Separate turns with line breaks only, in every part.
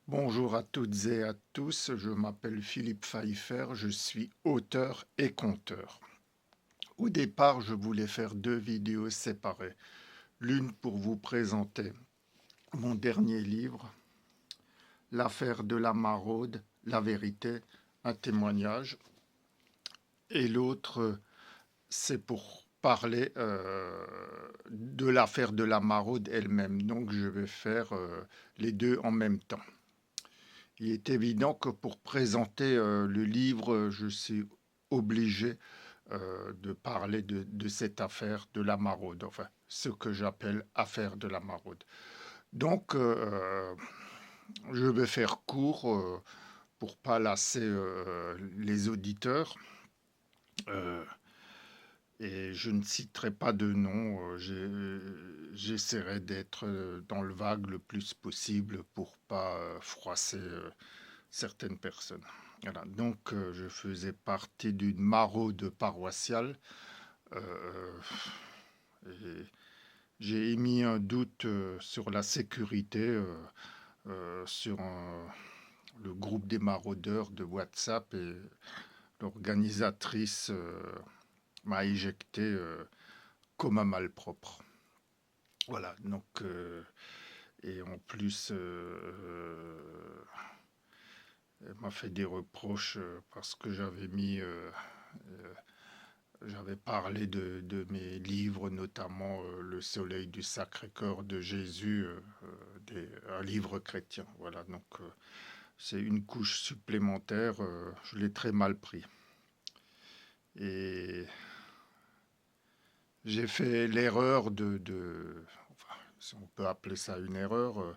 Bonjour à toutes et à tous, je m'appelle Philippe Pfeiffer, je suis auteur et conteur. Au départ, je voulais faire deux vidéos séparées. L'une pour vous présenter mon dernier livre, L'affaire de la maraude, la vérité, un témoignage. Et l'autre, c'est pour parler de l'affaire de la maraude elle-même. Donc je vais faire les deux en même temps. Il est évident que pour présenter le livre, je suis obligé de parler de cette affaire de la maraude, enfin ce que j'appelle affaire de la maraude. Donc je vais faire court pour pas lasser les auditeurs. Euh, et je ne citerai pas de nom, j'essaierai d'être dans le vague le plus possible pour pas froisser certaines personnes. Voilà. Donc, je faisais partie d'une maraude paroissiale. Euh, et j'ai émis un doute sur la sécurité sur le groupe des maraudeurs de WhatsApp et l'organisatrice m'a éjecté comme un malpropre. Voilà, donc, et en plus, elle m'a fait des reproches parce que j'avais parlé de mes livres, notamment Le Soleil du Sacré-Cœur de Jésus, un livre chrétien. Voilà, donc c'est une couche supplémentaire, je l'ai très mal pris. Et j'ai fait l'erreur enfin, si on peut appeler ça une erreur,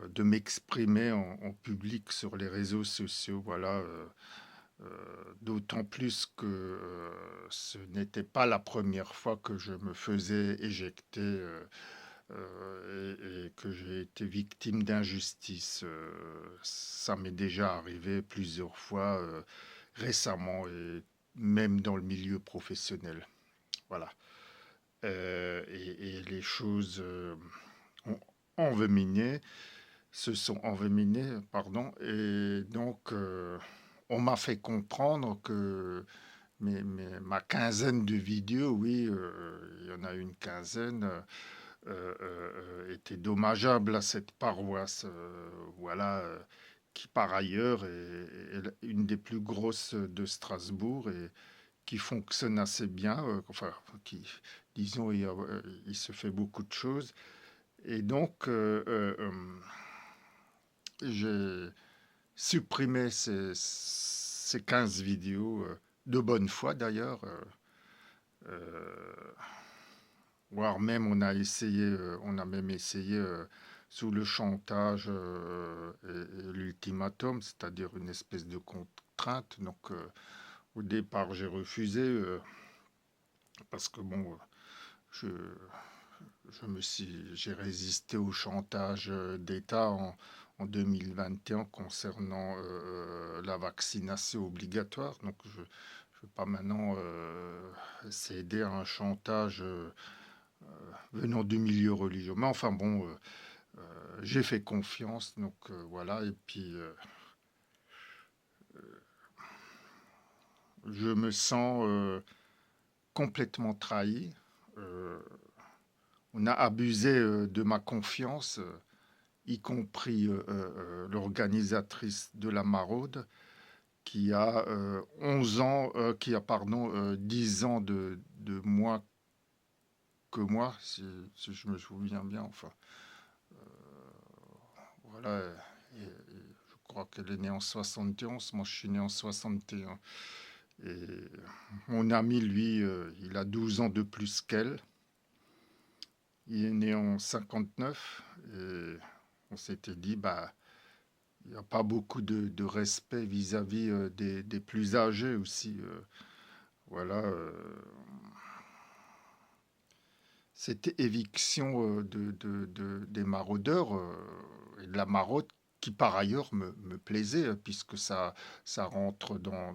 de m'exprimer en public sur les réseaux sociaux. Voilà. D'autant plus que ce n'était pas la première fois que je me faisais éjecter et que j'ai été victime d'injustice. Ça m'est déjà arrivé plusieurs fois récemment et même dans le milieu professionnel. Voilà. Et les choses ont enveniné, se sont enveninées, pardon, et donc on m'a fait comprendre que ma quinzaine de vidéos, oui, il y en a une quinzaine, était dommageable à cette paroisse, voilà, qui par ailleurs est une des plus grosses de Strasbourg et qui fonctionne assez bien, enfin, disons, il se fait beaucoup de choses. Et donc, j'ai supprimé ces 15 vidéos, de bonne foi d'ailleurs, euh, voire même on a même essayé sous le chantage et l'ultimatum, c'est-à-dire une espèce de contrainte. Donc, au départ, j'ai refusé parce que bon, je, j'ai résisté au chantage d'État en 2021 concernant la vaccination obligatoire. Donc, je ne veux pas maintenant céder à un chantage venant du milieu religieux. Mais enfin bon, j'ai fait confiance, donc voilà. Et puis, je me sens complètement trahi. Euh, on a abusé de ma confiance, y compris l'organisatrice de la maraude, qui a 11 ans, qui a, pardon, 10 ans de moins que moi, si je me souviens bien. Enfin, voilà. Je crois qu'elle est née en 71, moi je suis né en 61. Et mon ami, lui, il a 12 ans de plus qu'elle. Il est né en 59 et on s'était dit, bah, il n'y a pas beaucoup de respect vis-à-vis des plus âgés aussi. Voilà. Cette éviction des maraudeurs et de la maraude qui par ailleurs me plaisait puisque ça rentre dans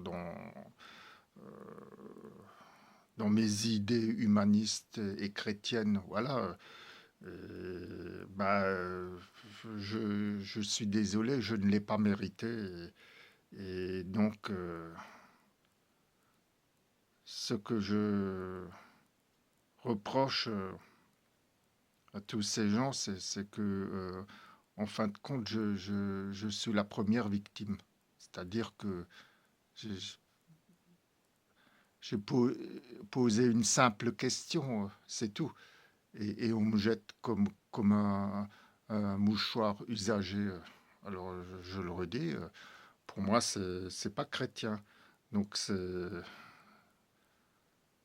mes idées humanistes et chrétiennes. Voilà. Bah, je suis désolé, je ne l'ai pas mérité. Et donc, ce que je reproche à tous ces gens, c'est que, en fin de compte, je suis la première victime. C'est-à-dire que j'ai j'ai posé une simple question, c'est tout. Et on me jette comme un mouchoir usagé. Alors, je le redis, pour moi, c'est pas chrétien. Donc,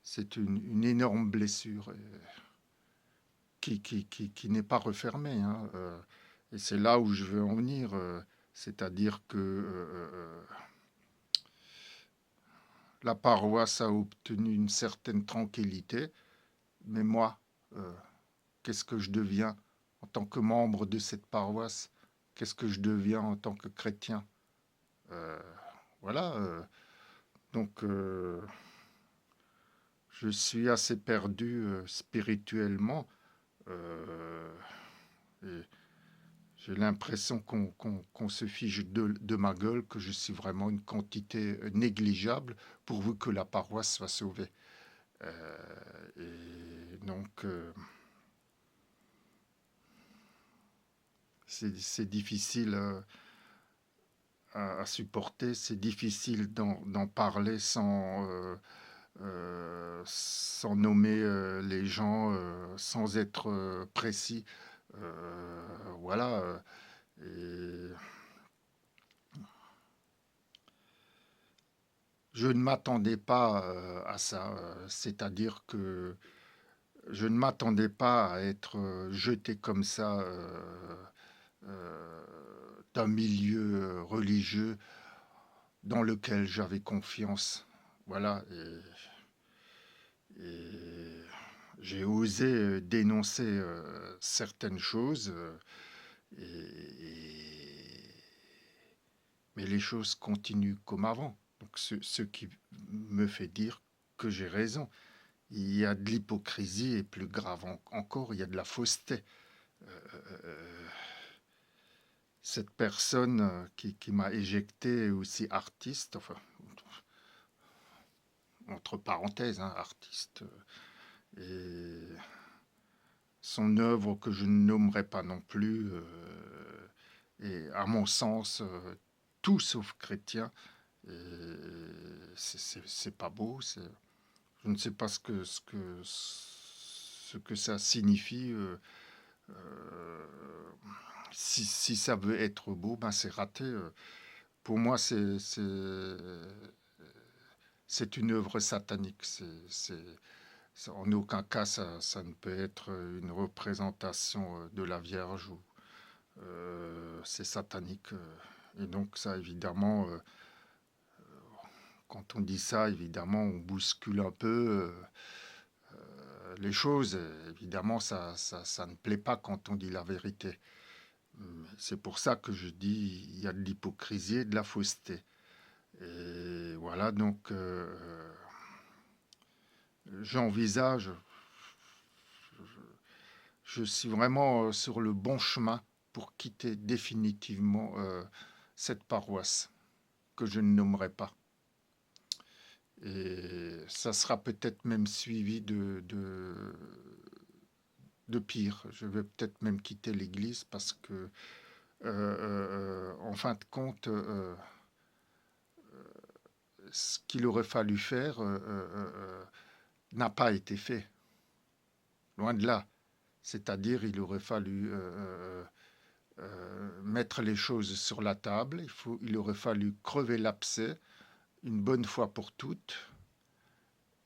c'est une énorme blessure qui n'est pas refermée, hein. Et c'est là où je veux en venir. C'est-à-dire que la paroisse a obtenu une certaine tranquillité, mais moi, euh, qu'est-ce que je deviens en tant que membre de cette paroisse? Qu'est-ce que je deviens en tant que chrétien? Euh, voilà. Donc, je suis assez perdu spirituellement. euh, et j'ai l'impression qu'on se fiche de ma gueule, que je suis vraiment une quantité négligeable pourvu que la paroisse soit sauvée. Et donc, c'est difficile à supporter, c'est difficile d'en parler sans nommer les gens, sans être précis. Voilà. Et je ne m'attendais pas à ça. C'est-à-dire que je ne m'attendais pas à être jeté comme ça euh, d'un milieu religieux dans lequel j'avais confiance. Voilà. Et j'ai osé dénoncer certaines choses, et- mais les choses continuent comme avant. Donc ce qui me fait dire que j'ai raison. Il y a de l'hypocrisie et plus grave encore, il y a de la fausseté. Euh, cette personne qui m'a éjecté est aussi artiste, enfin, entre parenthèses, hein, artiste. Et son œuvre que je ne nommerai pas non plus est, à mon sens, tout sauf chrétien. Et c'est pas beau. Je ne sais pas ce que ça signifie. Euh, si ça veut être beau, ben c'est raté. Pour moi, c'est une œuvre satanique. En aucun cas, ça ne peut être une représentation de la Vierge. C'est satanique. Et donc ça, évidemment, quand on dit ça, évidemment, on bouscule un peu les choses. Évidemment, ça ne plaît pas quand on dit la vérité. C'est pour ça que je dis il y a de l'hypocrisie et de la fausseté. Et voilà, donc j'envisage, je suis vraiment sur le bon chemin pour quitter définitivement cette paroisse que je ne nommerai pas. Et ça sera peut-être même suivi de pire. Je vais peut-être même quitter l'église parce que, en fin de compte, ce qu'il aurait fallu faire n'a pas été fait. Loin de là. C'est-à-dire, il aurait fallu mettre les choses sur la table. Il aurait fallu crever l'abcès une bonne fois pour toutes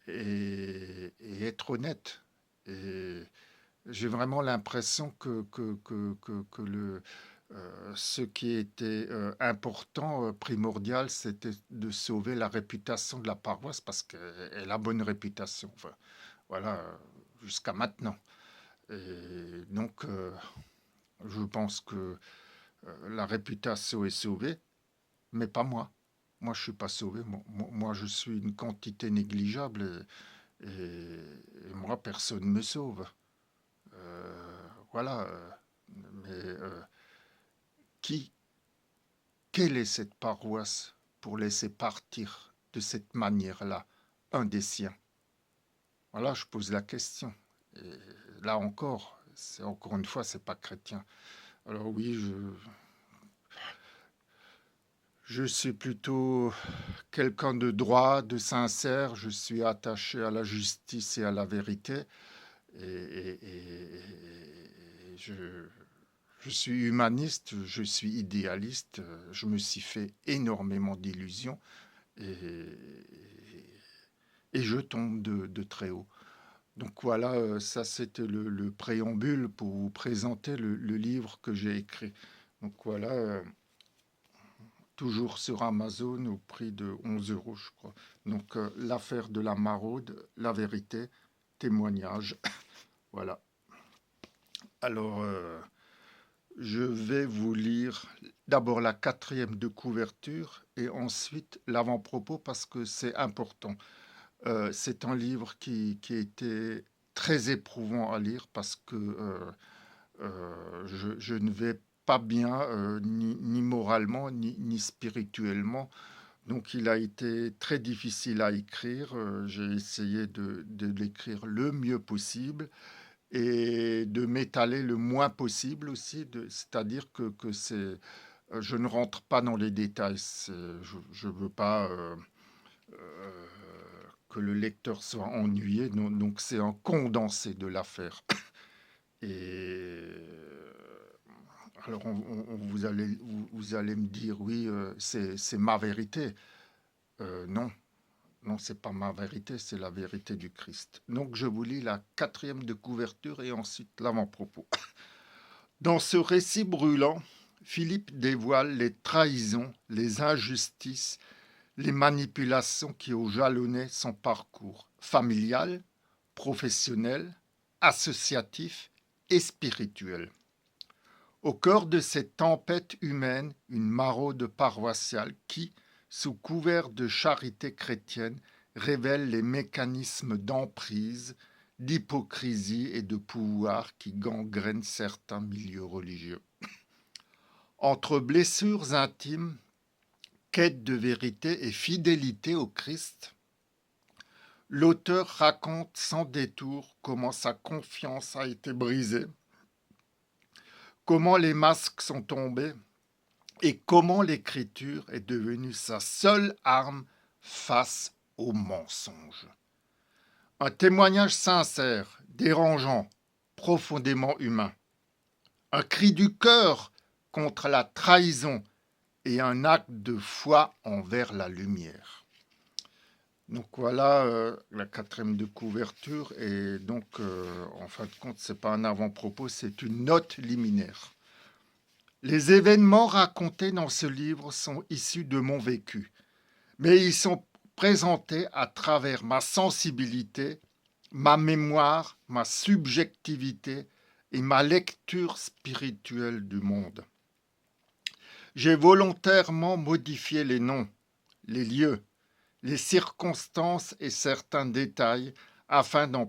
et être honnête. Et j'ai vraiment l'impression que ce qui était important, primordial, c'était de sauver la réputation de la paroisse parce qu'elle a bonne réputation. Enfin, voilà, jusqu'à maintenant. Et donc, je pense que la réputation est sauvée, mais pas moi. Moi, je ne suis pas sauvé. Moi, je suis une quantité négligeable et moi, personne ne me sauve. Voilà. Mais qui, quelle est cette paroisse pour laisser partir de cette manière-là un des siens? Voilà, je pose la question. Et là encore, c'est encore une fois, c'est pas chrétien. Alors oui, je suis plutôt quelqu'un de droit, de sincère. Je suis attaché à la justice et à la vérité. Et je suis humaniste, je suis idéaliste. Je me suis fait énormément d'illusions et, et je tombe de très haut. Donc voilà, ça c'était le préambule pour vous présenter le livre que j'ai écrit. Donc voilà, toujours sur Amazon au prix de 11 euros, je crois. Donc l'affaire de la maraude, la vérité, témoignage. Voilà. Alors, je vais vous lire d'abord la quatrième de couverture et ensuite l'avant-propos parce que c'est important. C'est un livre qui a été très éprouvant à lire parce que je ne vais pas bien ni moralement ni spirituellement. Donc il a été très difficile à écrire. J'ai essayé de l'écrire le mieux possible et de m'étaler le moins possible aussi. C'est-à-dire que c'est, je ne rentre pas dans les détails. Je ne veux pas euh, que le lecteur soit ennuyé. Donc c'est un condensé de l'affaire. Et alors vous allez me dire, oui, c'est ma vérité. Non, non, c'est pas ma vérité, c'est la vérité du Christ. Donc je vous lis la quatrième de couverture et ensuite l'avant-propos. Dans ce récit brûlant, Philippe dévoile les trahisons, les injustices, les manipulations qui ont jalonné son parcours familial, professionnel, associatif et spirituel. Au cœur de cette tempête humaine, une maraude paroissiale qui, sous couvert de charité chrétienne, révèle les mécanismes d'emprise, d'hypocrisie et de pouvoir qui gangrènent certains milieux religieux. Entre blessures intimes, quête de vérité et fidélité au Christ, l'auteur raconte sans détour comment sa confiance a été brisée, comment les masques sont tombés et comment l'écriture est devenue sa seule arme face au mensonge. Un témoignage sincère, dérangeant, profondément humain. Un cri du cœur contre la trahison et un acte de foi envers la lumière. Donc voilà la quatrième de couverture et donc en fin de compte c'est pas un avant-propos, c'est une note liminaire. Les événements racontés dans ce livre sont issus de mon vécu, mais ils sont présentés à travers ma sensibilité, ma mémoire, ma subjectivité et ma lecture spirituelle du monde. J'ai volontairement modifié les noms, les lieux, les circonstances et certains détails afin de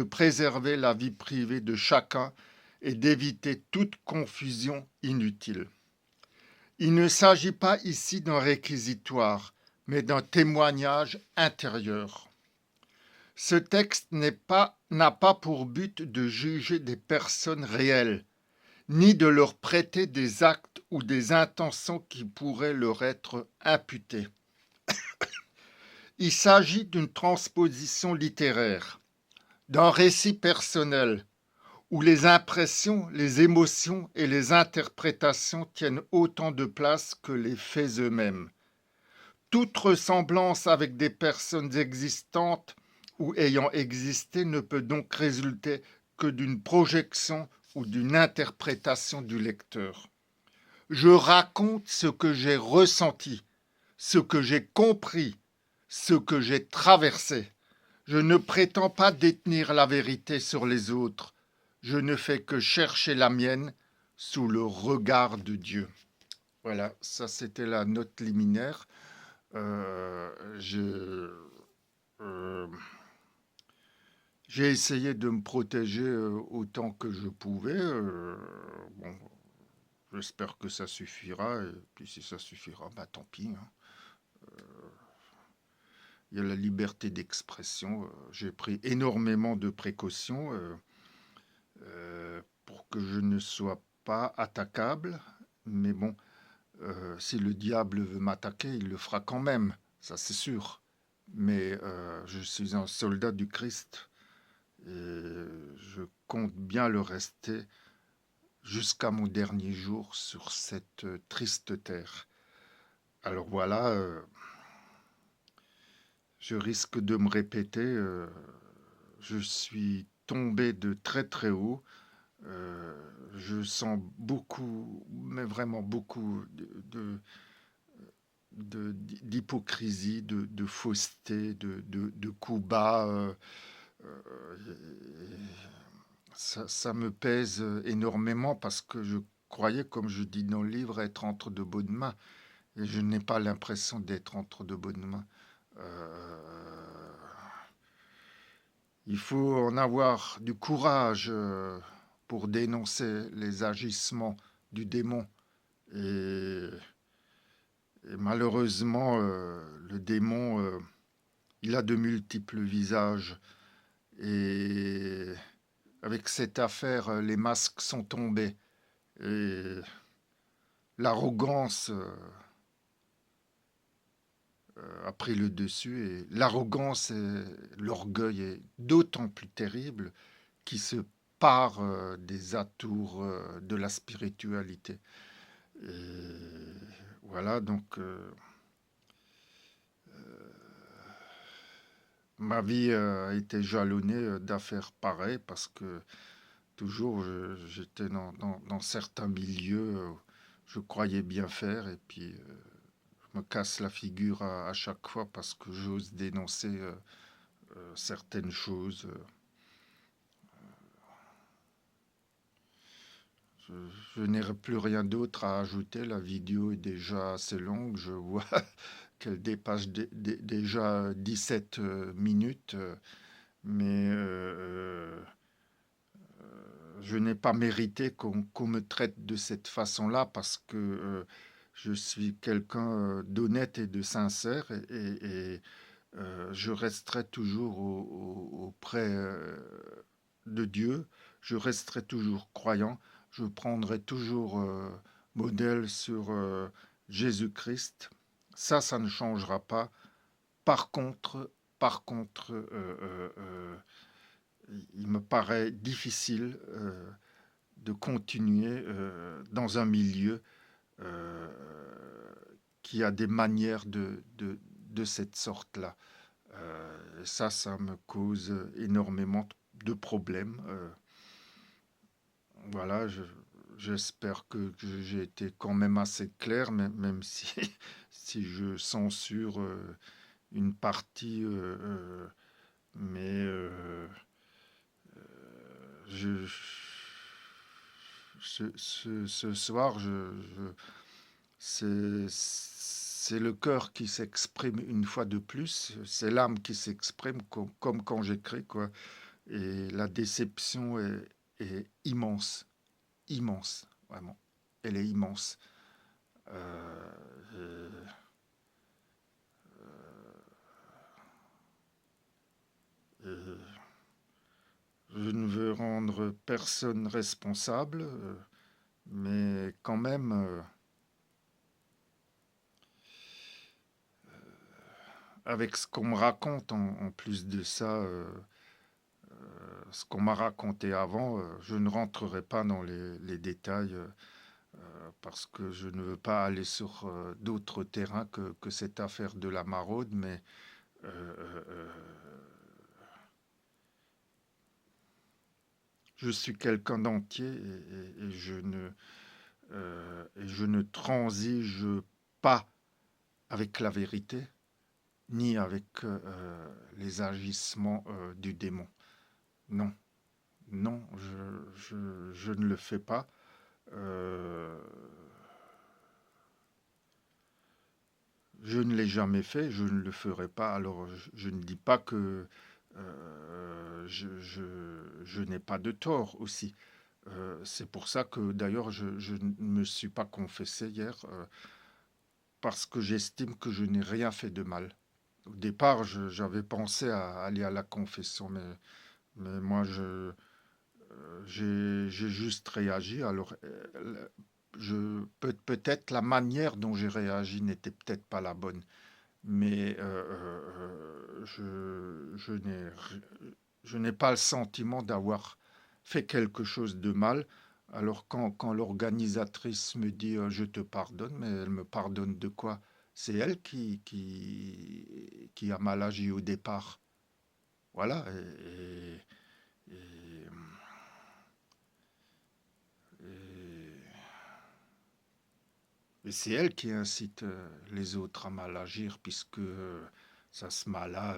préserver la vie privée de chacun et d'éviter toute confusion inutile. Il ne s'agit pas ici d'un réquisitoire, mais d'un témoignage intérieur. Ce texte n'a pas pour but de juger des personnes réelles, ni de leur prêter des actes ou des intentions qui pourraient leur être imputées. Il s'agit d'une transposition littéraire, d'un récit personnel, où les impressions, les émotions et les interprétations tiennent autant de place que les faits eux-mêmes. Toute ressemblance avec des personnes existantes ou ayant existé ne peut donc résulter que d'une projection ou d'une interprétation du lecteur. Je raconte ce que j'ai ressenti, ce que j'ai compris, ce que j'ai traversé. Je ne prétends pas détenir la vérité sur les autres. Je ne fais que chercher la mienne sous le regard de Dieu. Voilà, ça c'était la note liminaire. Euh, j'ai essayé de me protéger autant que je pouvais. Bon, j'espère que ça suffira, et puis si ça suffira, bah tant pis, hein. Il y a la liberté d'expression. J'ai pris énormément de précautions pour que je ne sois pas attaquable. Mais bon, si le diable veut m'attaquer, il le fera quand même, ça c'est sûr. Mais je suis un soldat du Christ et je compte bien le rester jusqu'à mon dernier jour sur cette triste terre. Alors voilà, je risque de me répéter, je suis tombé de très très haut. Euh, je sens beaucoup, mais vraiment beaucoup d'hypocrisie, de fausseté, de coups bas. Ça me pèse énormément parce que je croyais, comme je dis dans le livre, être entre de bonnes mains. Et je n'ai pas l'impression d'être entre de bonnes mains. Euh, il faut en avoir du courage pour dénoncer les agissements du démon. Et, et malheureusement, le démon, il a de multiples visages. Et avec cette affaire, les masques sont tombés. Et l'arrogance a pris le dessus. Et l'arrogance et l'orgueil est d'autant plus terrible qu'il se part des atours de la spiritualité. Et voilà, donc ma vie a été jalonnée d'affaires pareilles parce que toujours j'étais dans certains milieux, je croyais bien faire et puis je me casse la figure à chaque fois parce que j'ose dénoncer certaines choses. Je, je n'ai plus rien d'autre à ajouter. La vidéo est déjà assez longue. Je vois qu'elle dépasse déjà 17 minutes. Mais je n'ai pas mérité qu'on me traite de cette façon-là parce que je suis quelqu'un d'honnête et de sincère et je resterai toujours auprès de Dieu, je resterai toujours croyant, je prendrai toujours modèle sur Jésus-Christ. Ça ne changera pas. Par contre, il me paraît difficile de continuer dans un milieu euh, qui a des manières de cette sorte-là. Ça me cause énormément de problèmes. Voilà, j'espère que j'ai été quand même assez clair, même si, si je censure une partie, mais je, ce soir, c'est le cœur qui s'exprime une fois de plus, c'est l'âme qui s'exprime comme quand j'écris, quoi. Et la déception est immense, immense, vraiment. Elle est immense. Euh, et je ne veux rendre personne responsable, mais quand même, avec ce qu'on me raconte en plus de ça, ce qu'on m'a raconté avant, je ne rentrerai pas dans les détails parce que je ne veux pas aller sur d'autres terrains que cette affaire de la maraude, mais euh, euh, je suis quelqu'un d'entier et je ne transige pas avec la vérité ni avec les agissements du démon. Non, non, je ne le fais pas. Euh, je ne l'ai jamais fait, je ne le ferai pas. Alors, je ne dis pas que je n'ai pas de tort aussi. C'est pour ça que d'ailleurs je ne me suis pas confessé hier, parce que j'estime que je n'ai rien fait de mal. Au départ, j'avais pensé à aller à la confession, mais moi, j'ai juste réagi. Alors, peut-être la manière dont j'ai réagi n'était peut-être pas la bonne, mais je n'ai pas le sentiment d'avoir fait quelque chose de mal. Alors quand l'organisatrice me dit je te pardonne, mais elle me pardonne de quoi? C'est elle qui a mal agi au départ. Voilà. Et- et- et c'est elle qui incite les autres à mal agir, puisque ça ce mal-là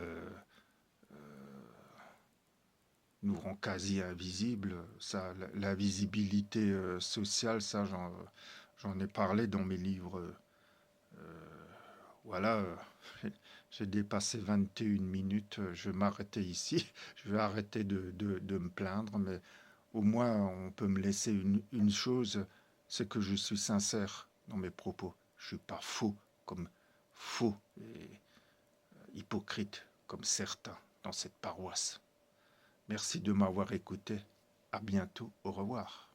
nous rend quasi invisibles. Ça, l'invisibilité sociale, ça, j'en ai parlé dans mes livres. Voilà, j'ai dépassé 21 minutes. Je vais m'arrêter ici. Je vais arrêter de me plaindre, mais au moins, on peut me laisser une chose, c'est que je suis sincère dans mes propos. Je suis pas faux et hypocrite comme certains dans cette paroisse. Merci de m'avoir écouté. À bientôt. Au revoir.